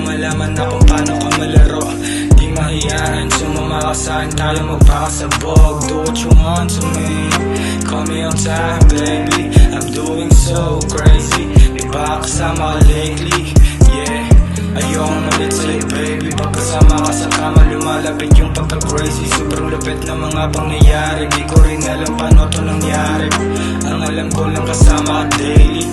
Malaman na kung paano ka malaro. Di mahiyain, sumama ka saan tayo magpakasabog. Do what you want to me, call me on time baby. I'm doing so crazy, di ba kasama ka lately? Yeah, ayoko malit sa'yo baby. Pagkasama ka sa kama, lumalapit yung pagka-crazy. Sobrang lapit na mga pangyayari, di ko rin alam paano to nangyari. Ang alam ko lang kasama ka daily.